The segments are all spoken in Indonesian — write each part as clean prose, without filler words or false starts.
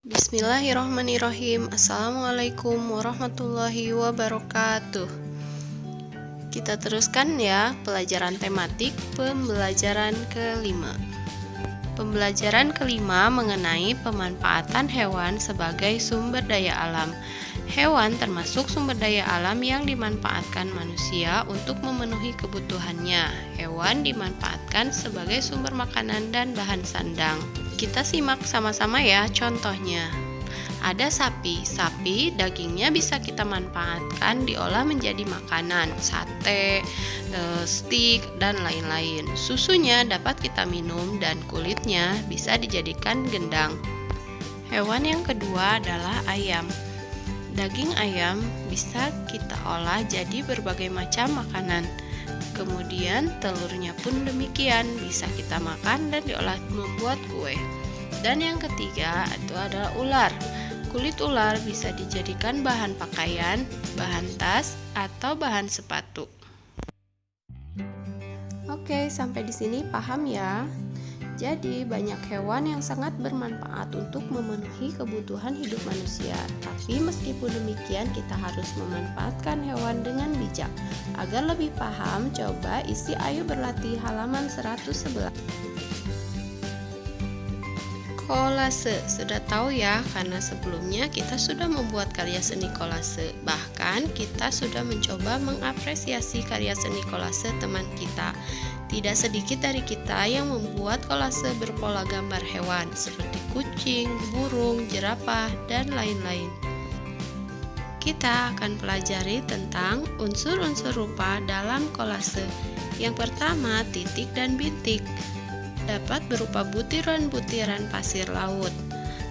Bismillahirrahmanirrahim. Assalamualaikum warahmatullahi wabarakatuh. Kita teruskan ya pelajaran tematik pembelajaran kelima. Pembelajaran kelima mengenai pemanfaatan hewan sebagai sumber daya alam. Hewan termasuk sumber daya alam yang dimanfaatkan manusia untuk memenuhi kebutuhannya. Hewan dimanfaatkan sebagai sumber makanan dan bahan sandang. Kita simak sama-sama ya contohnya. Ada sapi. Sapi dagingnya bisa kita manfaatkan diolah menjadi makanan, sate, stik, dan lain-lain. Susunya dapat kita minum dan kulitnya bisa dijadikan gendang. Hewan yang kedua adalah ayam. Daging ayam bisa kita olah jadi berbagai macam makanan. Kemudian telurnya pun demikian, bisa kita makan dan diolah membuat kue. Dan yang ketiga itu adalah ular. Kulit ular bisa dijadikan bahan pakaian, bahan tas, atau bahan sepatu. Oke, sampai di sini paham ya? Jadi banyak hewan yang sangat bermanfaat untuk memenuhi kebutuhan hidup manusia. Tapi meskipun demikian kita harus memanfaatkan hewan dengan bijak. Agar lebih paham, coba isi Ayo Berlatih halaman 111. Kolase, sudah tahu ya karena sebelumnya kita sudah membuat karya seni kolase. Bahkan kita sudah mencoba mengapresiasi karya seni kolase teman kita. Tidak sedikit dari kita yang membuat kolase berpola gambar hewan seperti kucing, burung, jerapah, dan lain-lain. Kita akan pelajari tentang unsur-unsur rupa dalam kolase. Yang pertama, titik dan bintik. Dapat berupa butiran-butiran pasir laut.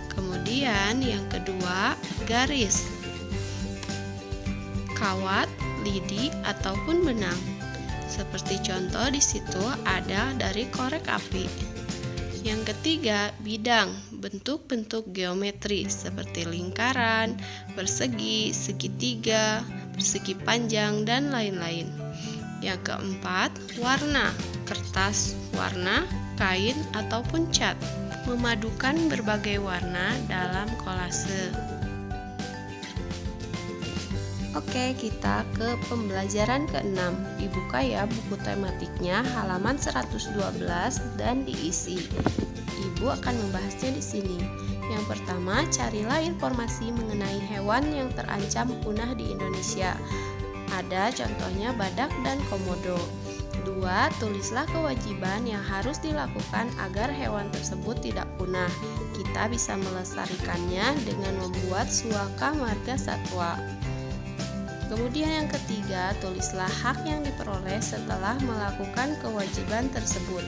Kemudian yang kedua, garis, kawat, lidi, ataupun benang. Seperti contoh di situ ada dari korek api. Yang ketiga, bidang, bentuk-bentuk geometri seperti lingkaran, persegi, segitiga, persegi panjang, dan lain-lain. Yang keempat, warna, kertas, warna, kain, ataupun cat. Memadukan berbagai warna dalam kolase. Oke, kita ke pembelajaran ke-6. Dibuka ya buku tematiknya halaman 112 dan diisi. Ibu akan membahasnya di sini. Yang pertama, carilah informasi mengenai hewan yang terancam punah di Indonesia. Ada contohnya badak dan komodo. 2. Tulislah kewajiban yang harus dilakukan agar hewan tersebut tidak punah. Kita bisa melestarikannya dengan membuat suaka marga satwa. Kemudian yang ketiga, tulislah hak yang diperoleh setelah melakukan kewajiban tersebut.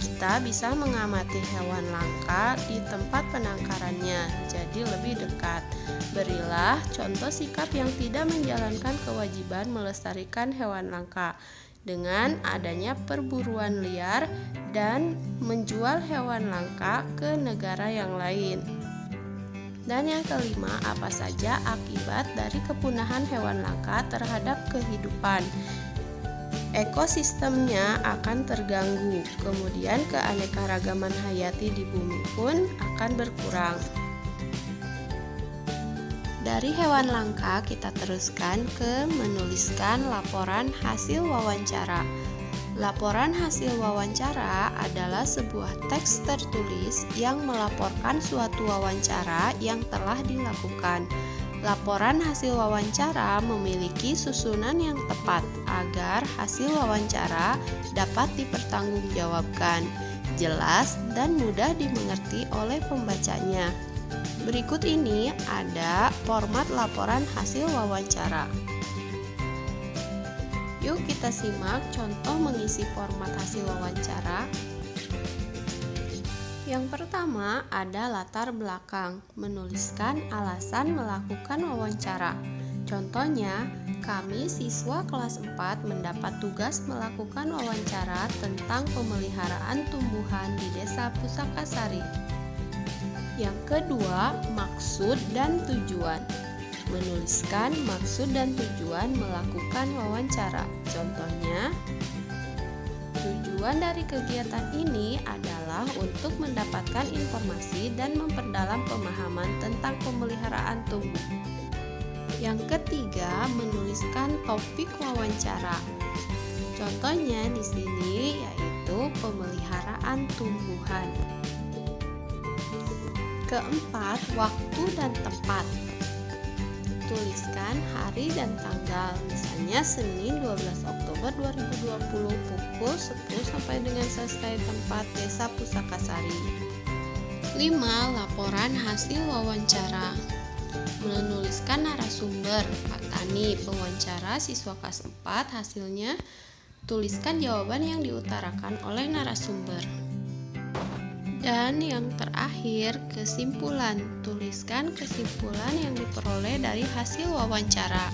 Kita bisa mengamati hewan langka di tempat penangkarannya, jadi lebih dekat. Berilah contoh sikap yang tidak menjalankan kewajiban melestarikan hewan langka dengan adanya perburuan liar dan menjual hewan langka ke negara yang lain. Dan yang kelima, apa saja akibat dari kepunahan hewan langka terhadap kehidupan? Ekosistemnya akan terganggu, kemudian keanekaragaman hayati di bumi pun akan berkurang. Dari hewan langka kita teruskan ke menuliskan laporan hasil wawancara. Laporan hasil wawancara adalah sebuah teks tertulis yang melaporkan suatu wawancara yang telah dilakukan. Laporan hasil wawancara memiliki susunan yang tepat agar hasil wawancara dapat dipertanggungjawabkan, jelas dan mudah dimengerti oleh pembacanya. Berikut ini ada format laporan hasil wawancara. Yuk kita simak contoh mengisi format hasil wawancara. Yang pertama ada latar belakang, menuliskan alasan melakukan wawancara. Contohnya, kami siswa kelas 4 mendapat tugas melakukan wawancara tentang pemeliharaan tumbuhan di Desa Pusakasari. Yang kedua, maksud dan tujuan. Menuliskan maksud dan tujuan melakukan wawancara. Contohnya, tujuan Tujuan dari kegiatan ini adalah untuk mendapatkan informasi dan memperdalam pemahaman tentang pemeliharaan tumbuh. Yang ketiga, menuliskan topik wawancara. Contohnya di sini yaitu pemeliharaan tumbuhan. Keempat, waktu dan tempat. Tuliskan hari dan tanggal, misalnya Senin 12 Oktober 2020 pukul 10 sampai dengan selesai tempat Desa Pusakasari. 5. Laporan hasil wawancara. Menuliskan narasumber, Pak Tani, pewawancara siswa kelas 4, hasilnya tuliskan jawaban yang diutarakan oleh narasumber. Dan yang terakhir, kesimpulan. Tuliskan kesimpulan yang diperoleh dari hasil wawancara.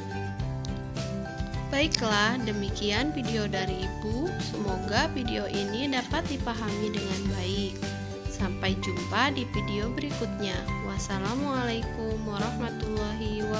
Baiklah, demikian video dari Ibu. Semoga video ini dapat dipahami dengan baik. Sampai jumpa di video berikutnya. Wassalamualaikum warahmatullahi wabarakatuh.